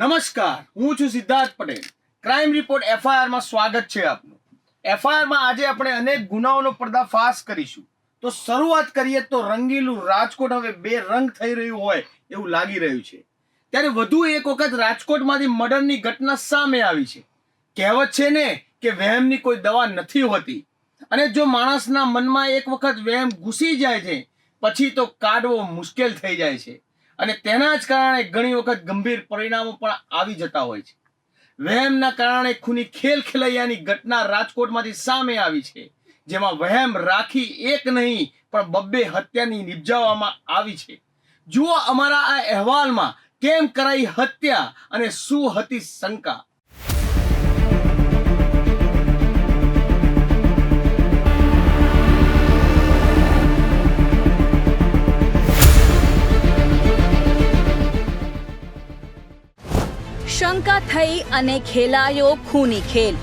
નમસ્કાર, હું છું Siddharth Patel. Crime report FIR માં સ્વાગત છે આપનું. એફઆઈઆર માં આજે આપણે અનેક ગુનાઓનો પર્દાફાશ કરીશું. તો શરૂઆત કરીએ તો રંગીલું રાજકોટ હવે બે રંગ થઈ રહ્યું હોય એવું લાગી રહ્યું છે. ત્યારે વધુ એક વખત રાજકોટમાંથી મર્ડરની ઘટના સામે આવી છે. કહેવત છે ને કે વહેમની કોઈ દવા નથી હોતી, અને જો માણસના મનમાં એક વખત વહેમ ઘૂસી જાય છે પછી તો કાઢવો મુશ્કેલ થઈ જાય છે, અને તેના જ કારણે ઘણી વખત ગંભીર પરિણામો પણ આવી જતા હોય છે. વહેમના કારણે ખૂની ખેલ ખેલૈયાની ઘટના રાજકોટમાંથી સામે આવી છે, જેમાં વહેમ રાખી એક નહીં પણ બબ્બે હત્યાની નિપજાવવામાં આવી છે. જુઓ અમારા આ અહેવાલમાં કેમ કરાઈ હત્યા અને શું હતી શંકા. શંકા થઈ અને ખેલાયો ખૂની ખેલ.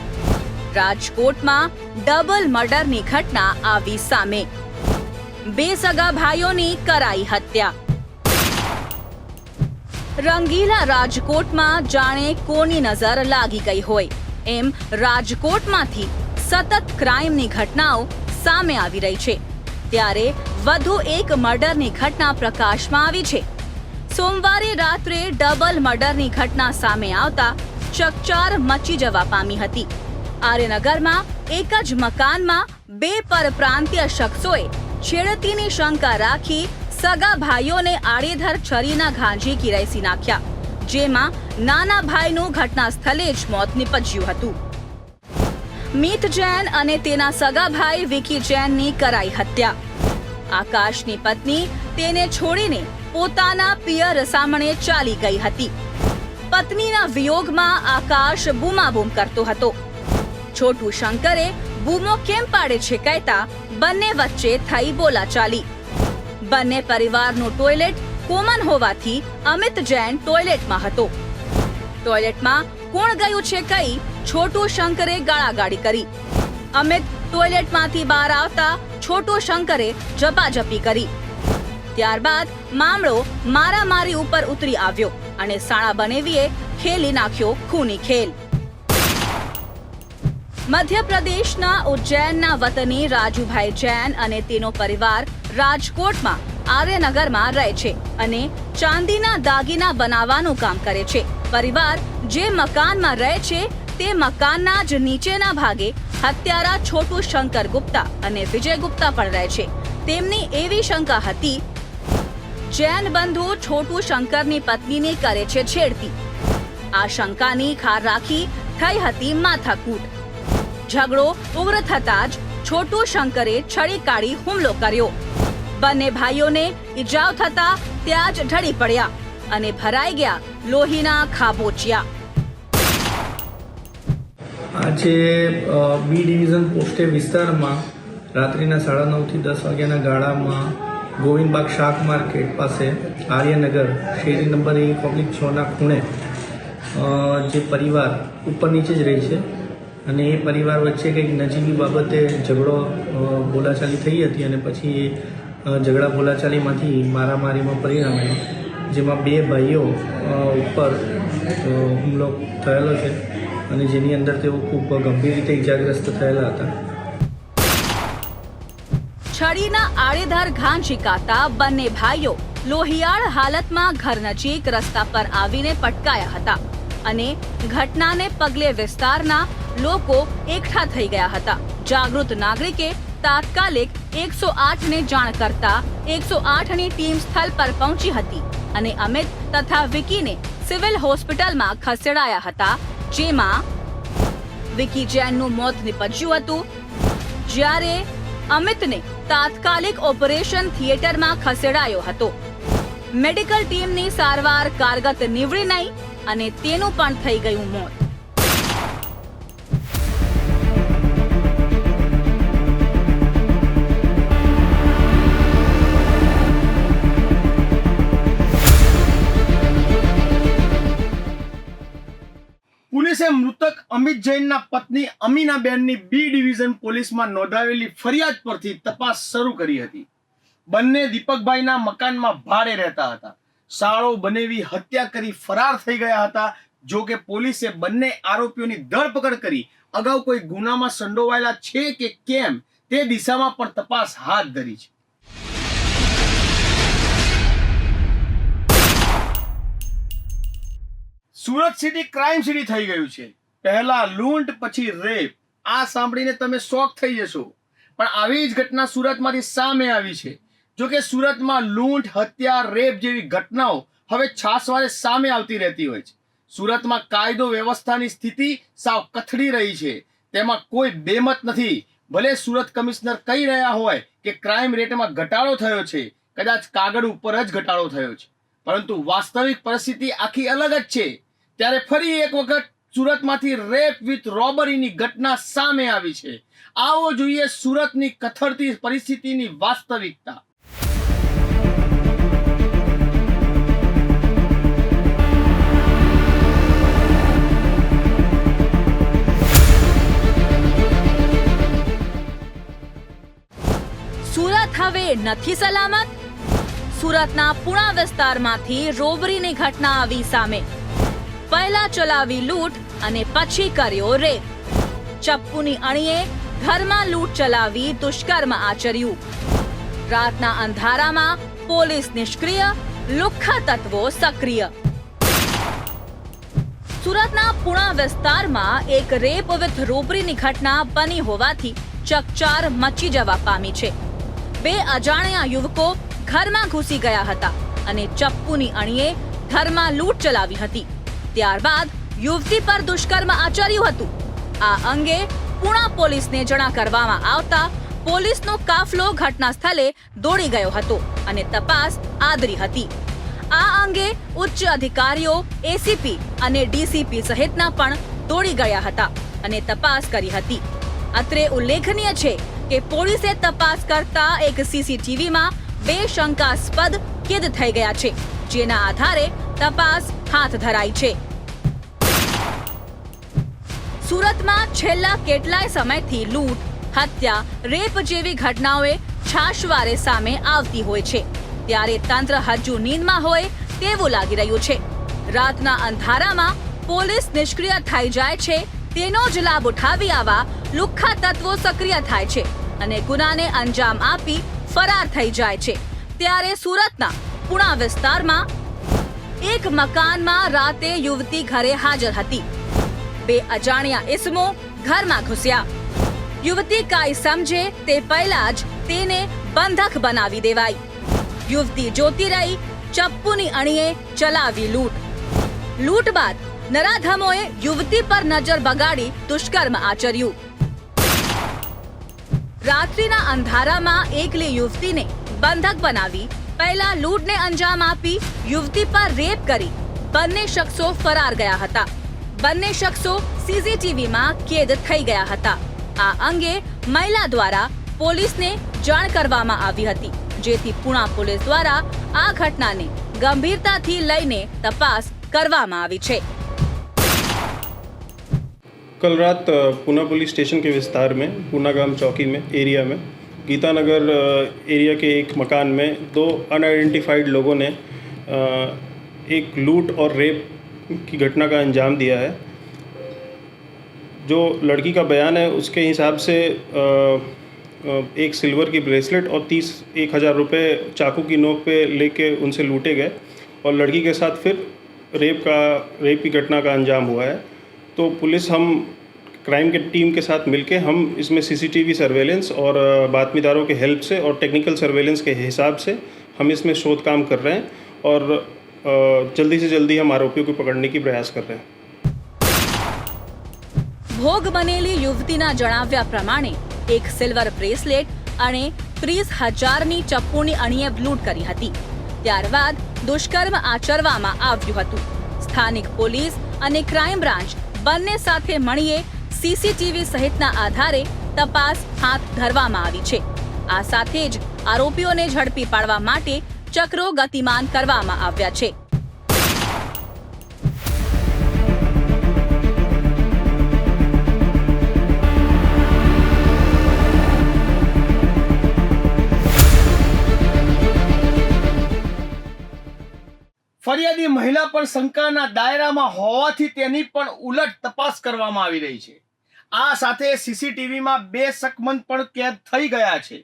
રાજકોટમાં ડબલ મર્ડરની ઘટના આવી સામે. બે સગા ભાઈઓની કરાઈ હત્યા. રંગીલા રાજકોટમાં જાણે કોની નજર લાગી ગઈ હોય એમ રાજકોટમાંથી સતત ક્રાઇમની ઘટનાઓ સામે આવી રહી છે. ત્યારે વધુ એક મર્ડરની ઘટના પ્રકાશમાં આવી છે. સોમવારે રાત્રે ડબલ મર્ડરની ઘટના સામે આવતા ચકચાર મચી જવા પામી હતી. આર્યનગરમાં એક જ મકાનમાં બે પરપ્રાંતીય શખ્સોએ છેડતીની શંકા રાખી સગા ભાઈઓને આડેધડ છરીના ઘા ઝીકી રેસી નાખ્યા, જેમાં નાના ભાઈનું ઘટના સ્થળે જ મોત નીપજ્યું હતું. મીત જૈન અને તેના સગા ભાઈ વિકી જૈનની કરાઈ હત્યા. આકાશની પત્ની તેને છોડીને પોતાના પિયર સામણે ચાલી ગઈ હતી. પત્નીના વિયોગમાં આકાશ બૂમાબૂમ કરતો હતો. છોટુ શંકરે બૂમો કેમ પાડે છે કહેતા બંને વચ્ચે થઈ બોલાચાલી. બંને પરિવારનું ટોયલેટ કોમન હોવાથી અમિત જૈન ટોયલેટમાં હતો. ટોયલેટમાં કોણ ગયું છે કહી છોટુ શંકરે ગાળાગાળી કરી. અમિત ટોયલેટમાંથી બહાર આવતા છોટુ શંકરે ઝપાઝપી કરી. ત્યારબાદ મામલો મારામારી ઉપર ઉતરી આવ્યો અને સાણા બનેવીએ ખેલી નાખ્યો ખૂની ખેલ. મધ્યપ્રદેશના ઉજ્જૈનના વતની રાજુભાઈ જૈન અને તેનો પરિવાર રાજકોટમાં આર્યનગરમાં રહે છે અને ચાંદીના દાગીના બનાવવાનું કામ કરે છે. પરિવાર જે મકાનમાં રહે છે તે મકાનના જ નીચેના ભાગે હત્યારા છોટુ શંકર ગુપ્તા અને વિજય ગુપ્તા પણ રહે છે. તેમની એવી શંકા હતી જૈન બંધુ છોટુ શંકરની પત્નીને કરે છે છેડતી. આ શંકાની ખાર રાખી થઈ હતી માથાકૂટ. ઝઘડો ઉગ્ર થતા જ છોટુ શંકરે છડી કાઢી હુમલો કર્યો. બંને ભાઈઓને ઈજાઓ થતા ત્યાં જ ઢળી પડ્યા અને ભરાઈ ગયા લોહીના ખાબોચિયા. આજે બી ડિવિઝન પોસ્ટે વિસ્તારમાં રાત્રિના 9:30 થી 10 વાગ્યાના ગાળામાં ગોવિંદબાગ શાક માર્કેટ પાસે આર્યનગર શેરી નંબર 1/6 ખૂણે જે પરિવાર ઉપર નીચે જ રહે છે અને એ પરિવાર વચ્ચે કંઈક નજીવી બાબતે ઝઘડો બોલાચાલી થઈ હતી અને પછી ઝઘડા બોલાચાલીમાંથી મારામારીમાં પરિણમેલો, જેમાં બે ભાઈઓ ઉપર હુમલો થયેલો છે અને જેની અંદર તેઓ ખૂબ ગંભીર રીતે ઇજાગ્રસ્ત થયેલા હતા. છડીના આડેધર ઘા ઝીકાતા બંને ભાઈઓ લોહિયાળ હાલતમાં ઘર નજીક રસ્તા પર આવીને પટકાયા હતા અને ઘટનાને પગલે વિસ્તારના લોકો એકઠા થઈ ગયા હતા. જાગૃત નાગરિકે તાત્કાલિક 108 ને જાણ કરતા 108 ની ટીમ સ્થળ પર પહોંચી હતી અને અમિત તથા વિકીને સિવિલ હોસ્પિટલમાં ખસેડાયા હતા, જેમાં વિકી જૈનનું મોત નીપજ્યું હતું, જ્યારે અમિતને તાત્કાલિક ઓપરેશન થિયેટરમાં ખસેડાયો હતો. મેડિકલ ટીમની સારવાર કારગત નીવડી નહીં અને તેનું પણ થઈ ગયું મોત. પોલીસે મૃતક અમિત જૈનના પત્ની અમીનાબેનની બી ડિવિઝન પોલીસમાં નોંધાવેલી ફરિયાદ પરથી તપાસ શરૂ કરી હતી. બંને દીપકભાઈના મકાનમાં ભાડે રહેતા હતા. સાળો બનેવી હત્યા કરી ફરાર થઈ ગયા હતા. જો કે પોલીસે બંને આરોપીઓની ધરપકડ કરી અગાઉ કોઈ ગુનામાં સંડોવાયેલા છે કે કેમ તે દિશામાં પણ તપાસ હાથ ધરી છે. સુરત સિટી ક્રાઇમ સિટી થઈ ગયું છે. પહેલા લૂંટ, પછી રેપ. આ સાંભળીને તમે શોક થઈ જશો, પણ આવી જ ઘટના સુરતમાંથી સામે આવી છે. જો કે સુરતમાં લૂંટ, હત્યા, રેપ જેવી ઘટનાઓ હવે છાસવારે સામે આવતી રહેતી હોય છે. સુરતમાં કાયદો વ્યવસ્થાની સ્થિતિ સાવ કથળી રહી છે. તેમાં કોઈ બેમત નથી. ભલે સુરત કમિશનર કહી રહ્યા હોય કે ક્રાઇમ રેટમાં ઘટાડો થયો છે, કદાચ કાગળ ઉપર જ ઘટાડો થયો છે, પરંતુ વાસ્તવિક પરિસ્થિતિ આખી અલગ જ છે. ત્યારે ફરી એક વખત સુરતમાંથી રેપ વિથ રોબરીની ઘટના સામે આવી છે. આવો જોઈએ સુરતની કથળતી પરિસ્થિતિની વાસ્તવિકતા. સુરત હવે નથી સલામત. સુરતના પુણા વિસ્તારમાંથી રોબરીની ઘટના આવી સામે. પહેલા ચલાવી લૂંટ અને પછી કર્યો રેપ. ચપ્પુની અણીએ ઘરમાં લૂંટ ચલાવી દુષ્કર્મ આચર્યું. રાતના અંધારામાં પોલીસ નિષ્ક્રિય, લુખ્ખા તત્વો સક્રિય. સુરતના પુણા વિસ્તારમાં એક રેપ વિથ રોબરીની ઘટના બની હોવાથી ચકચાર મચી જવા પામી છે. બે અજાણ્યા યુવકો ઘરમાં ઘૂસી ગયા હતા અને ચપ્પુની અણીએ ઘરમાં લૂંટ ચલાવી હતી. ત્યારબાદ યુવતી પર દુષ્કર્મ આચર્યું હતું. આ અંગે પુણા પોલીસને જાણ કરવામાં આવતા પોલીસનો કાફલો ઘટના સ્થળે દોડી ગયો હતો અને તપાસ આદરી હતી. આ અંગે ઉચ્ચ અધિકારીઓ, એસીપી અને ડીસીપી સહિતના પણ દોડી ગયા હતા અને તપાસ કરી હતી. અત્રે ઉલ્લેખનીય છે કે પોલીસે તપાસ કરતા એક સીસીટીવીમાં બે શંકાસ્પદ કેદ થઈ ગયા છે, જેના આધારે તપાસ હાથ ધરાઈ છે. સુરતમાં છેલ્લા કેટલાય સમયથી લૂંટ, હત્યા, રેપ જેવી ઘટનાઓએ છાશવારે સામે આવતી હોય છે. ત્યારે તંત્ર હજુ નીંદમાં હોય તેવું લાગી રહ્યું છે. રાતના અંધારામાં પોલીસ નિષ્ક્રિય થઈ જાય છે, તેનો જ લાભ ઉઠાવી આવા લુખ્ખા તત્વો સક્રિય થાય છે અને ગુનાને અંજામ આપી ફરાર થઈ જાય છે. ત્યારે સુરતના પુણા વિસ્તારમાં એક મકાનમાં રાતે યુવતી ઘરે હાજર હતી. બે અજાણ્યા ઇસમો ઘરમાં ઘૂસ્યા. યુવતી કાંઈ સમજે તે પહેલા જ તેને બંધક બનાવી દેવાઈ. યુવતી જોતી રહી. ચપ્પુની અણીએ ચલાવી લૂંટ. લૂંટ બાદ નરાધમોએ યુવતી પર નજર બગાડી દુષ્કર્મ આચર્યું. રાત્રિના અંધારામાં એકલી યુવતીને બંધક બનાવી પહેલા લૂંટને અંજામ આપી યુવતી પર રેપ કરી બંને શખ્સો ફરાર ગયા હતા. બંને શખ્સો સીસીટીવીમાં કેદ થઈ ગયા હતા. આ અંગે મહિલા દ્વારા પોલીસને જાણ કરવામાં આવી હતી, જેથી પુણા પોલીસ દ્વારા આ ઘટનાને ગંભીરતાથી લઈને તપાસ કરવામાં આવી છે. कल रात पूना पुलिस स्टेशन के विस्तार में पूनागाम चौकी में एरिया में गीतानगर एरिया के एक मकान में दो अनआइडेंटिफाइड लोगों ने एक लूट और रेप की घटना का अंजाम दिया है. जो लड़की का बयान है उसके हिसाब से एक सिल्वर की ब्रेसलेट और 31,000 रुपये चाकू की नोक पे लेके उनसे लूटे गए और लड़की के साथ फिर रेप की घटना का अंजाम हुआ है. तो पुलिस हम क्राइम के टीम के साथ मिलके हम इसमें सीसीटीवी सर्वेलेंस और बातमीदारों के हेल्प से और टेक्निकल सर्वेलेंस के हिसाब से हम इसमें शोध काम कर रहे हैं और जल्दी से जल्दी हम आरोपियों को पकड़ने की प्रयास कर रहे हैं. ભોગ બનેલી યુવતીના જણાવ્યા પ્રમાણે એક સિલ્વર બ્રેસલેટ અને 30,000ની ચપ્પુની અણીએ લૂંટ કરી હતી. ત્યારબાદ દુષ્કર્મ આચરવામાં આવ્યું હતું. સ્થાનિક પોલીસ અને ક્રાઇમ બ્રાન્ચ બંને સાથે મળીને સીસીટીવી સહિતના આધારે તપાસ હાથ ધરવામાં આવી છે. આ સાથે જ આરોપીઓને ઝડપી પાડવા માટે ચક્રો ગતિમાન કરવામાં આવ્યા છે. ફરિયાદી મહિલા પણ શંકાના દાયરામાં હોવાથી તેની પણ ઉલટ તપાસ કરવામાં આવી રહી છે. આ સાથે સીસીટીવીમાં 2 શકમંદ પણ કેદ થઈ ગયા છે,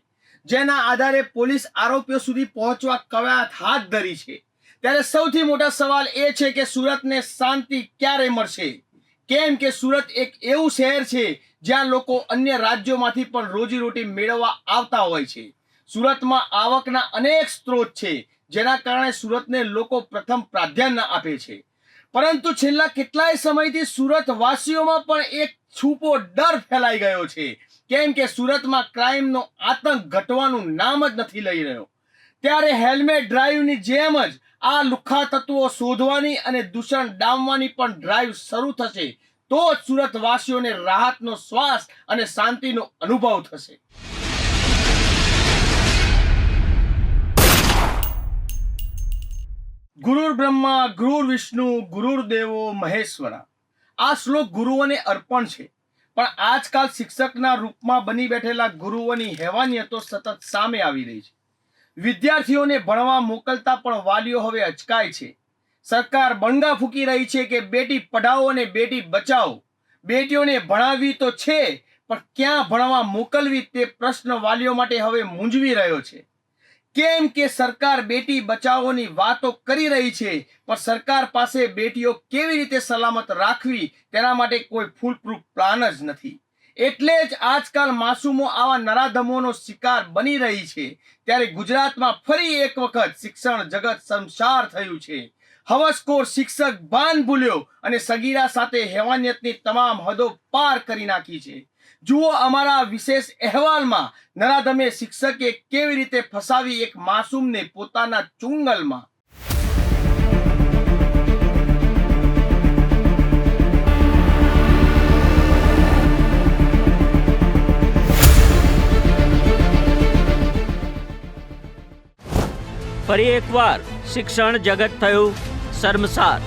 જેના આધારે પોલીસ આરોપીઓ સુધી પહોંચવા કવાયત હાથ ધરી છે. ત્યારે સૌથી મોટા સવાલ એ છે કે સુરતને શાંતિ ક્યારે મળશે? કેમ કે સુરત એક એવું શહેર છે જ્યાં લોકો અન્ય રાજ્યોમાંથી પણ રોજીરોટી મેળવવા આવતા હોય છે. સુરતમાં આવકના અનેક સ્ત્રોત છે, જેના કારણે સુરતને લોકો પ્રથમ પ્રાધાન્ય આપે છે. પરંતુ છેલ્લા કેટલાય સમયથી સુરત વાસીઓમાં પણ એક છૂપો ડર ફેલાઈ ગયો છે, કેમ કે સુરતમાં ક્રાઇમનો આતંક ઘટવાનું નામ જ નથી લઈ રહ્યો. ત્યારે હેલ્મેટ ડ્રાઈવની જેમ જ આ લુખ્ખા તત્વો શોધવાની અને દૂષણ ડામવાની પણ ડ્રાઈવ શરૂ થશે, તો જ સુરત વાસીઓને રાહતનો શ્વાસ અને શાંતિનો અનુભવ થશે. ગુરુર બ્રહ્મા ગુરુર વિષ્ણુ ગુરુર દેવો મહેશ્વરા. આ શ્લોક ગુરુઓને અર્પણ છે, પણ આજકાલ શિક્ષકના રૂપમાં બની બેઠેલા ગુરુઓની હેવાનિયતો સતત સામે આવી રહી છે. વિદ્યાર્થીઓને ભણવા મોકલતા પણ વાલીઓ હવે અચકાય છે. સરકાર બણગા ફૂંકી રહી છે કે બેટી પઢાઓ અને બેટી બચાવો. બેટીઓને ભણાવવી તો છે, પણ ક્યાં ભણવા મોકલવી તે પ્રશ્ન વાલીઓ માટે હવે મૂંઝવી રહ્યો છે. કેમ કે સરકાર બેટી બચાવોની વાતો કરી રહી છે, પણ સરકાર પાસે બેટીઓ કેવી રીતે સલામત રાખવી તેના માટે કોઈ ફૂલપ્રૂફ પ્લાન જ નથી. એટલે જ આજકાલ માસૂમો આવા નરાધમોનો શિકાર બની રહી છે. ત્યારે ગુજરાતમાં ફરી એક વખત શિક્ષણ જગત શમશાર થયું છે. હવસખોર શિક્ષક ભાન ભૂલ્યો અને સગીરા સાથે હેવાનિયતની તમામ હદો પાર કરી નાખી છે. જુઓ અમારા વિશેષ અહેવાલમાં નરાધમે શિક્ષકે કેવી રીતે ફસાવી એક માસૂમને પોતાના ચુંગલમાં. ફરી એકવાર શિક્ષણ જગત થયું શર્મસાર.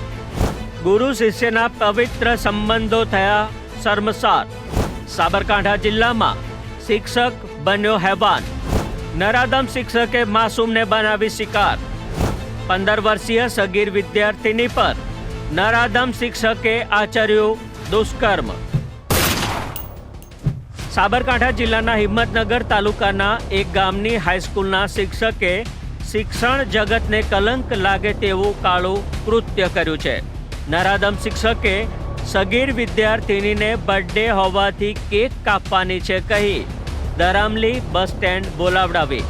ગુરુ શિષ્યના પવિત્ર સંબંધો થયા શર્મસાર. સાબરકાંઠા જિલ્લામાં શિક્ષક બન્યો હેવાન. નરાધમ શિક્ષકે માસૂમને બનાવી શિકાર. 15 વર્ષીય સગીર વિદ્યાર્થીની પર નરાધમ શિક્ષકે આચર્યું દુષ્કર્મ. સાબરકાંઠા જિલ્લાના હિંમતનગર તાલુકાના એક ગામની હાઈસ્કૂલના શિક્ષકે શિક્ષણ જગતને કલંક લાગે તેવું કાળું કૃત્ય કર્યું છે. નરાધમ શિક્ષકે સગીર વિદ્યાર્થિનીને બર્થડે હોવાથી કેક કાપવાની છે કહી દરામલી બસ સ્ટેન્ડ બોલાવડાવી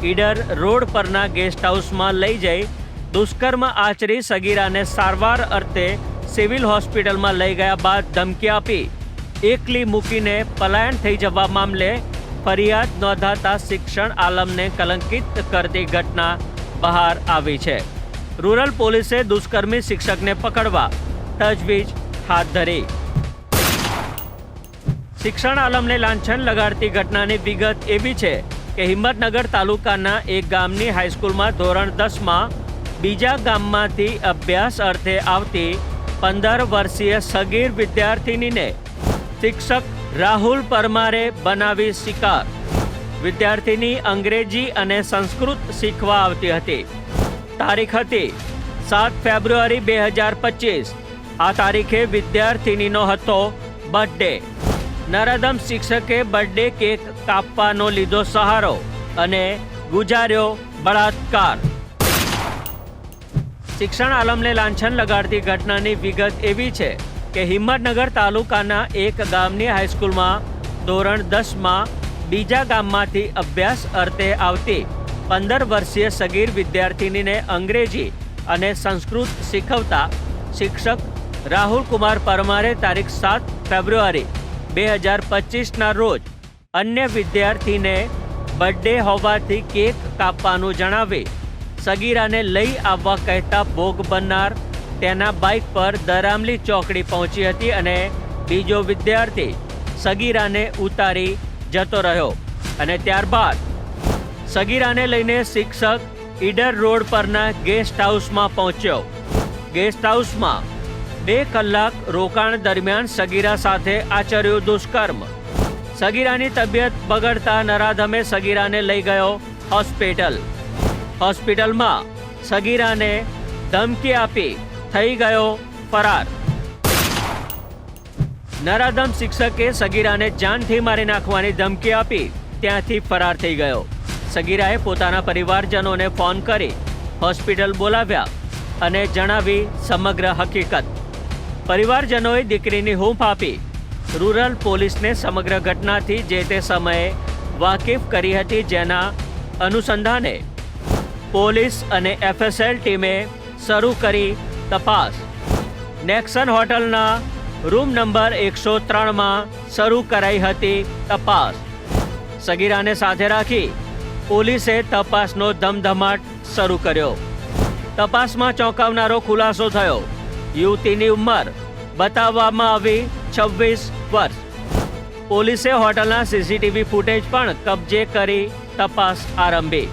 ઈડર રોડ પરના ગેસ્ટ હાઉસમાં લઈ જઈ દુષ્કર્મ આચરી સગીરાને સારવાર અર્થે સિવિલ હોસ્પિટલમાં લઈ ગયા બાદ ધમકી આપી એકલી મૂકીને પલાયન થઈ જવા મામલે ફરિયાદ નોંધાતા શિક્ષણ આલમને કલંકિત કરતી ઘટના બહાર આવી છે. રૂરલ પોલીસે દુષ્કર્મી શિક્ષકને પકડવા તજવીજ હાથ ધરી. શિક્ષણ આલમને લાંછન લગાડતી ઘટનાની વિગત એવી છે કે હિંમતનગર તાલુકાના એક ગામની હાઈસ્કૂલમાં ધોરણ 10માં બીજા ગામમાંથી અભ્યાસ અર્થે આવતી 15 વર્ષીય સગીર વિદ્યાર્થિનીને શિક્ષક રાહુલ પરમારે બનાવી શિકાર. વિદ્યાર્થીની અંગ્રેજી અને સંસ્કૃત શીખવા આવતી હતી. તારીખ હતી 7 ફેબ્રુઆરી 2025. આ તારીખે વિદ્યાર્થિનીનો હતો બર્થડે. નરાધમ શિક્ષકે બર્થડે કેક કાપવાનો લીધો સહારો અને ગુજાર્યો બળાત્કાર. શિક્ષણ આલમને લાંછન લગાડતી ઘટનાની વિગત એવી છે કે હિંમતનગર તાલુકાના એક ગામની હાઈસ્કૂલમાં ધોરણ 10માં બીજા ગામમાંથી અભ્યાસ અર્થે આવતી 15 વર્ષીય સગીર વિદ્યાર્થિનીને અંગ્રેજી અને સંસ્કૃત શીખવતા શિક્ષક રાહુલ કુમાર પરમારે તારીખ 7 ફેબ્રુઆરી 2025ના રોજ અન્ય વિદ્યાર્થીને બર્થડે હોવાથી કેક કાપવાનું જણાવી સગીરાને લઈ આવવા કહેતા ભોગ બનનાર તેના બાઇક પર દરામલી ચોકડી પહોંચી હતી અને બીજો વિદ્યાર્થી સગીરાને ઉતારી જતો રહ્યો અને ત્યારબાદ સગીરાને લઈને શિક્ષક ઈડર રોડ પરના ગેસ્ટ હાઉસમાં પહોંચ્યો. ગેસ્ટ હાઉસમાં 2 કલાક રોકાણ દરમિયાન સગીરા સાથે આચર્યું દુષ્કર્મ. સગીરાની તબિયત બગડતા નરાધમે સગીરાને લઈ ગયો હોસ્પિટલ. હોસ્પિટલમાં સગીરાને ધમકી આપી થઈ ગયો ફરાર. નરાધમ શિક્ષકે સગીરાને જાનથી મારી નાખવાની ધમકી આપી ત્યાંથી ફરાર થઈ ગયો. સગીરાએ પોતાના પરિવારજનોને ફોન કરી હોસ્પિટલ બોલાવ્યા અને જણાવી સમગ્ર હકીકત. પરિવારજનોએ દીકરીની હૂંફ આપી રૂરલ પોલીસને સમગ્ર ઘટનાથી જે તે સમયે વાકેફ કરી હતી, જેના અનુસંધાને પોલીસ અને FSL ટીમે શરૂ કરી તપાસ. નેક્સન હોટલના રૂમ નંબર 103માં શરૂ કરાઈ હતી તપાસ. સગીરાને સાથે રાખી પોલીસે તપાસનો ધમધમાટ શરૂ કર્યો. તપાસમાં ચોંકાવનારો ખુલાસો થયો. યુવતીની ઉંમર બતાવવામાં આવી 26 વર્ષ. પોલીસે હોટલના CCTV ફૂટેજ પણ કબજે કરી તપાસ આરંભી.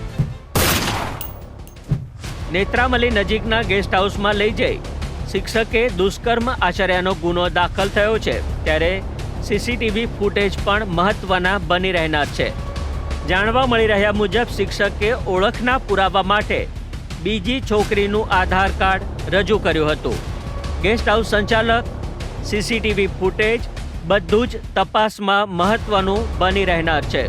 નેત્રામલી નજીકના ગેસ્ટ હાઉસમાં લઈ જઈ શિક્ષકે દુષ્કર્મ આચર્યાનો ગુનો દાખલ થયો છે, ત્યારે CCTV ફૂટેજ પણ મહત્વના બની રહેનાર છે. જાણવા મળી રહ્યા મુજબ શિક્ષકે ઓળખના પુરાવા માટે બીજી છોકરીનું આધાર કાર્ડ રજૂ કર્યું હતું. ગેસ્ટ હાઉસ સંચાલક, CCTV ફૂટેજ બધું જ તપાસમાં મહત્વનું બની રહેનાર છે.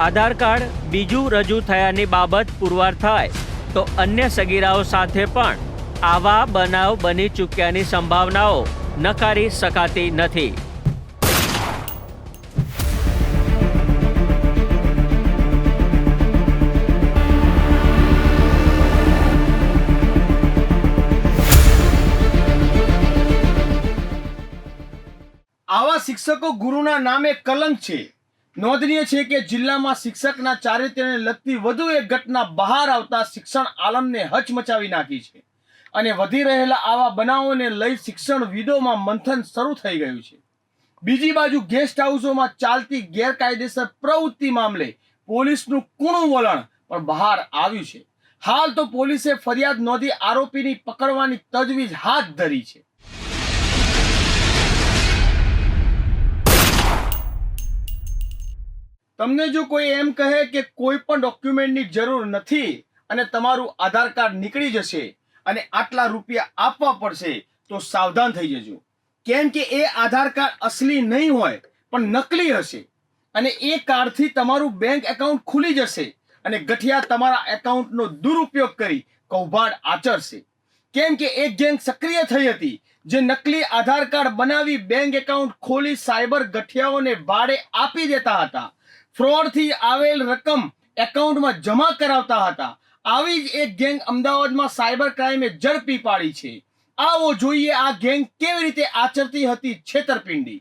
આધાર કાર્ડ બીજું રજૂ થયાની બાબત પુરવાર થાય તો અન્ય સગીરાઓ સાથે પણ આવા બનાવ બની ચૂક્યાની સંભાવનાઓ નકારી શકાતી નથી. આવા શિક્ષકો ગુરુના નામે કલંક છે. નોંધનીય છે કે જિલ્લામાં શિક્ષકના ચારિત્ર્યને લગતી વધુ એક ઘટના બહાર આવતા શિક્ષણ આલમને હચમચાવી નાખી છે અને વધી રહેલા આવા બનાવોને લઈ શિક્ષણવિદોમાં મંથન શરૂ થઈ ગયું છે. બીજી બાજુ ગેસ્ટ હાઉસોમાં ચાલતી ગેરકાયદેસર પ્રવૃત્તિ મામલે પોલીસનું કૂણું વલણ પણ બહાર આવ્યું છે. હાલ તો પોલીસે ફરિયાદ નોંધી આરોપીની પકડવાની તજવીજ હાથ ધરી છે. તમને જો કોઈ એમ કહે કે કોઈ પણ ડોક્યુમેન્ટની જરૂર નથી અને તમારું આધાર કાર્ડ નીકળી જશે અને આટલા રૂપિયા આપવા પડશે, તો સાવધાન થઈ જજો. કેમ કે એ આધાર કાર્ડ અસલી નહીં હોય પણ નકલી હશે અને એ કાર્ડથી તમારું બેંક એકાઉન્ટ ખુલી જશે અને ગઠિયા તમારા એકાઉન્ટનો દુરુપયોગ કરી કૌભાંડ આચરશે. કેમ કે એક ગેંગ સક્રિય થઈ હતી જે નકલી આધાર કાર્ડ બનાવી બેંક એકાઉન્ટ ખોલી સાયબર ગઠિયાઓને ભાડે આપી દેતા હતા. ફ્રોડથી આવેલ રકમ એકાઉન્ટમાં જમા કરાવતા હતા. આવી જ એક ગેંગ અમદાવાદમાં સાયબર ક્રાઇમે ઝડપી પાડી છે. આવો જોઈએ આ ગેંગ કેવી રીતે આચરતી હતી છેતરપિંડી.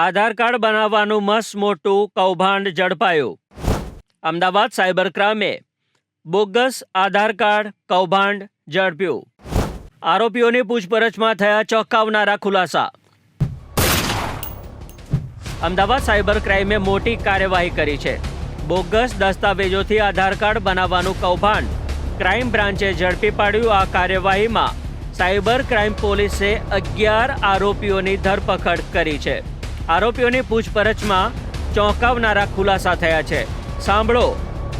આધાર કાર્ડ બનાવવાનું મસ્ત મોટું કૌભાંડ ઝડપાયું. અમદાવાદ સાયબર ક્રાઇમે બોગસ આધાર કાર્ડ કૌભાંડ ઝડપ્યું. આરોપીઓની પૂછપરછમાં થયા ચોંકાવનારા ખુલાસા. અમદાવાદ સાયબર ક્રાઇમે મોટી કાર્યવાહી કરી છે. બોગસ દસ્તાવેજોથી આધાર કાર્ડ બનાવવાનું કૌભાંડ ક્રાઇમ બ્રાન્ચે ઝડપી પાડ્યું. આ કાર્યવાહીમાં સાયબર ક્રાઇમ પોલીસે 11 આરોપીઓની ધરપકડ કરી છે. આરોપીઓની પૂછપરછમાં ચોંકાવનારા ખુલાસા થયા છે. સાંભળો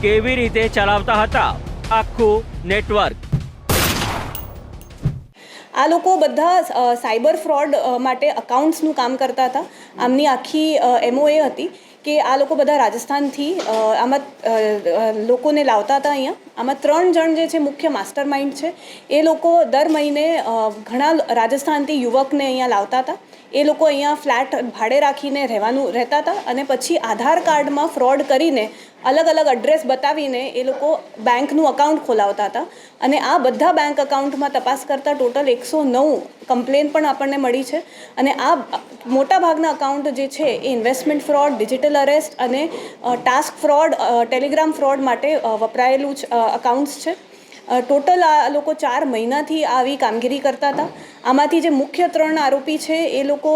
કેવી રીતે ચલાવતા હતા આખું નેટવર્ક. આ લોકો બધા સાયબર ફ્રોડ માટે અકાઉન્ટ્સનું કામ કરતા હતા. આમની આખી MOA હતી કે આ લોકો બધા રાજસ્થાનથી આમાં લોકોને લાવતા હતા અહીંયા. આમાં 3 જણ જે છે મુખ્ય માસ્ટર માઇન્ડ છે. એ લોકો દર મહિને ઘણા રાજસ્થાનથી યુવકને અહીંયા લાવતા હતા. એ લોકો અહીંયા ફ્લેટ ભાડે રાખીને રહેતા હતા અને પછી આધાર કાર્ડમાં ફ્રોડ કરીને અલગ અલગ એડ્રેસ બતાવીને એ લોકો બેંકનું અકાઉન્ટ ખોલાવતા હતા. અને આ બધા બેંક અકાઉન્ટમાં તપાસ કરતાં ટોટલ 109 કમ્પ્લેન પણ આપણને મળી છે. અને આ મોટાભાગના અકાઉન્ટ જે છે એ ઇન્વેસ્ટમેન્ટ ફ્રોડ, ડિજિટલ અરેસ્ટ અને ટાસ્ક ફ્રોડ, ટેલિગ્રામ ફ્રોડ માટે વપરાયેલું અકાઉન્ટ્સ છે. ટોટલ આ લોકો 4 મહિનાથી આવી કામગીરી કરતા હતા. આમાંથી જે મુખ્ય 3 આરોપી છે એ લોકો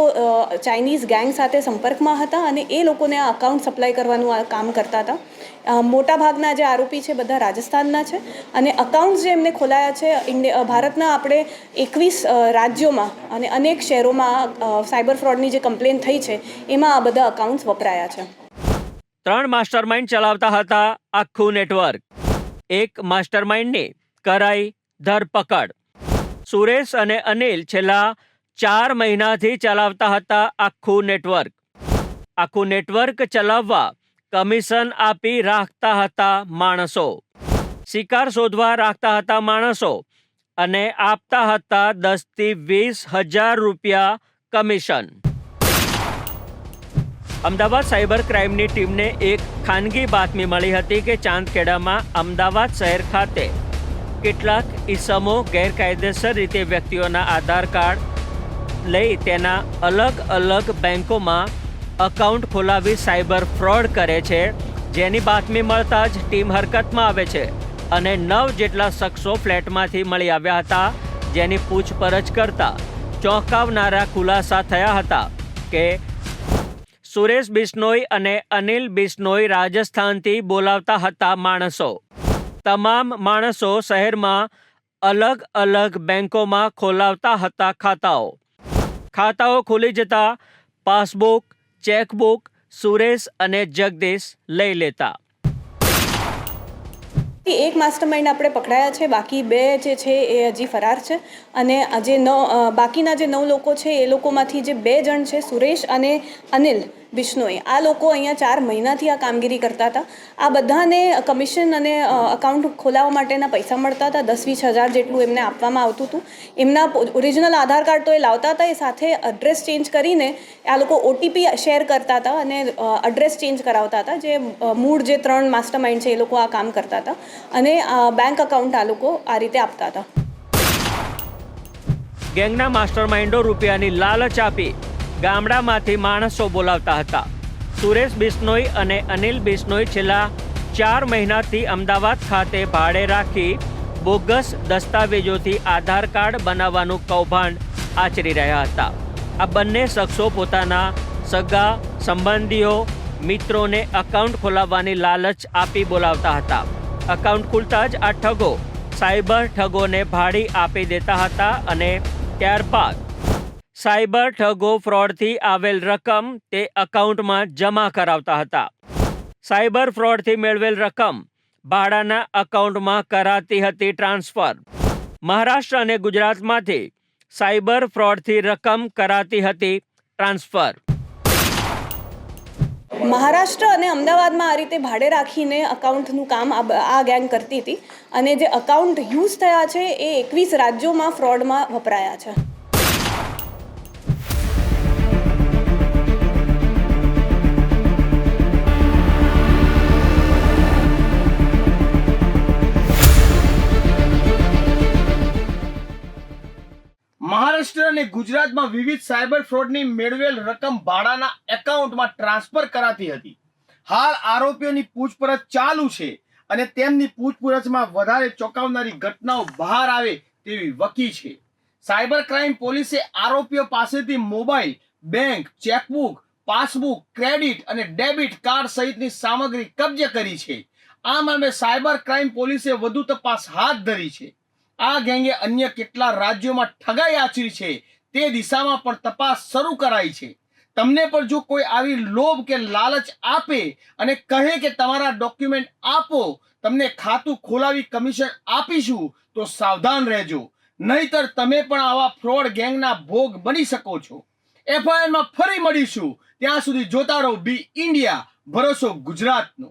ચાઇનીઝ ગેંગ સાથે સંપર્કમાં હતા અને એ લોકોને આ અકાઉન્ટ સપ્લાય કરવાનું આ કામ કરતા હતા. મોટાભાગના જે આરોપી છે બધા રાજસ્થાનના છે અને અકાઉન્ટ્સ જે એમને ખોલાયા છે ભારતના આપણે 21 રાજ્યોમાં અને અનેક શહેરોમાં સાયબર ફ્રોડની જે કમ્પ્લેન થઈ છે એમાં આ બધા અકાઉન્ટ્સ વપરાયા છે. 3 માસ્ટરમાઇન્ડ ચલાવતા હતા આખું નેટવર્ક. એક માસ્ટરમાઇન્ડની કરાઈ ધરપકડ. સુરેશ અને અનિલ છેલ્લા 4 મહિનાથી ચલાવતા હતા આખું નેટવર્ક. આખું નેટવર્ક ચલાવવા કમિશન આપી રાખતા હતા માણસો. શિકાર શોધવા રાખતા હતા માણસો અને આપતા હતા 10 થી 20 હજાર રૂપિયા કમિશન. અમદાવાદ સાયબર ક્રાઇમની ટીમને એક ખાનગી બાતમી મળી હતી કે ચાંદખેડામાં અમદાવાદ શહેર ખાતે કેટલાક ઈસમો ગેરકાયદેસર રીતે વ્યક્તિઓના આધાર કાર્ડ લઈ તેના અલગ અલગ બેંકોમાં અકાઉન્ટ ખોલાવી સાયબર ફ્રોડ કરે છે. જેની બાતમી મળતા જ ટીમ હરકતમાં આવે છે અને 9 જેટલા શખ્સો ફ્લેટમાંથી મળી આવ્યા હતા. જેની પૂછપરછ કરતા ચોંકાવનારા ખુલાસા થયા હતા કે સુરેશ બિશ્નોઈ અને અનિલ બિશ્નોઈ રાજસ્થાનથી બોલાવતા હતા માણસો. તમામ માણસો શહેરમાં અલગ અલગ બેંકોમાં ખોલાવતા હતા ખાતાઓ. ખાતાઓ ખુલી જતા પાસબુક, ચેકબુક સુરેશ અને જગદીશ લઈ લેતા. એક માસ્ટરમાઇન્ડ આપણે પકડાયા છે, બાકી 2 જે છે એ હજી ફરાર છે અને જે બાકીના જે 9 લોકો છે એ લોકોમાંથી જે 2 જણ છે સુરેશ અને અનિલ બિશ્નોઈ, આ લોકો અહીંયા 4 મહિનાથી આ કામગીરી કરતા હતા. આ બધાને કમિશન અને અકાઉન્ટ ખોલાવવા માટેના પૈસા મળતા હતા. 10-20 હજાર જેટલું એમને આપવામાં આવતું હતું. એમના ઓરિજિનલ આધાર કાર્ડ તો એ લાવતા હતા, એ સાથે એડ્રેસ ચેન્જ કરીને આ લોકો ઓટીપી શેર કરતા હતા અને એડ્રેસ ચેન્જ કરાવતા હતા. જે મૂળ જે 3 માસ્ટરમાઇન્ડ છે એ લોકો આ કામ કરતા હતા અને બેંક અકાઉન્ટ આ લોકો આ રીતે આપતા હતા. ગેંગના માસ્ટરમાઇન્ડો રૂપિયાની લાલચ આપી ગામડામાંથી માણસો બોલાવતા હતા. સુરેશ બિશ્નોઈ અને અનિલ બિશ્નોઈ છેલ્લા 4 મહિનાથી અમદાવાદ ખાતે ભાડે રાખી બોગસ દસ્તાવેજોથી આધાર કાર્ડ બનાવવાનું કૌભાંડ આચરી રહ્યા હતા. આ બંને શખ્સો પોતાના સગા સંબંધીઓ મિત્રોને અકાઉન્ટ ખોલાવવાની લાલચ આપી બોલાવતા હતા. અકાઉન્ટ ખુલતા જ આ ઠગો સાયબર ઠગોને ભાડી આપી દેતા હતા અને ત્યારબાદ સાયબર ઠગો ફ્રોડથી આવેલ રકમ તે અકાઉન્ટમાં જમા કરાવતા હતા. સાયબર ફ્રોડથી મેળવેલ રકમ ભાડાના અકાઉન્ટમાં કરાતી હતી ટ્રાન્સફર. મહારાષ્ટ્ર અને ગુજરાતમાંથી સાયબર ફ્રોડથી રકમ કરાતી હતી ટ્રાન્સફર. મહારાષ્ટ્ર અને અમદાવાદમાં આ રીતે ભાડે રાખીને અકાઉન્ટનું કામ આ ગેંગ કરતી હતી અને જે અકાઉન્ટ યુઝ થયા છે એ 21 રાજ્યોમાં ફ્રોડમાં વપરાયા છે. મહારાષ્ટ્ર અને ગુજરાતમાં વિવિધ સાયબર ફ્રોડની મેળવેલ રકમ ભાડાના એકાઉન્ટમાં ટ્રાન્સફર કરાતી હતી. હાલ આરોપીઓની પૂછપરછ ચાલુ છે અને તેમની પૂછપરછમાં વધારે ચોંકાવનારી ઘટનાઓ બહાર આવે તેવી વકી છે. સાયબર ક્રાઇમ પોલીસે આરોપીઓ પાસેથી mobile, bank, chequebook, passbook, credit અને ડેબિટ કાર્ડ સહિતની સામગ્રી કબજે કરી છે. આ મામલે સાયબર ક્રાઇમ પોલીસે વધુ તપાસ હાથ ધરી છે. આ ગેંગે અન્ય કેટલા રાજ્યોમાં ઠગાઈ આચરી છે તે દિશામાં પણ તપાસ શરૂ કરાઈ છે. તમને પણ જો કોઈ આવી લોભ કે લાલચ આપે અને કહે કે તમારા ડોક્યુમેન્ટ આપો, તમને ખાતું ખોલાવી કમિશન આપીશું, તો સાવધાન રહેજો, નહીતર તમે પણ આવા ફ્રોડ ગેંગના ભોગ બની શકો છો. FIR માં ફરી મળીશું. ત્યાં સુધી જોતા રહો બી ઇન્ડિયા, ભરોસો ગુજરાતનો.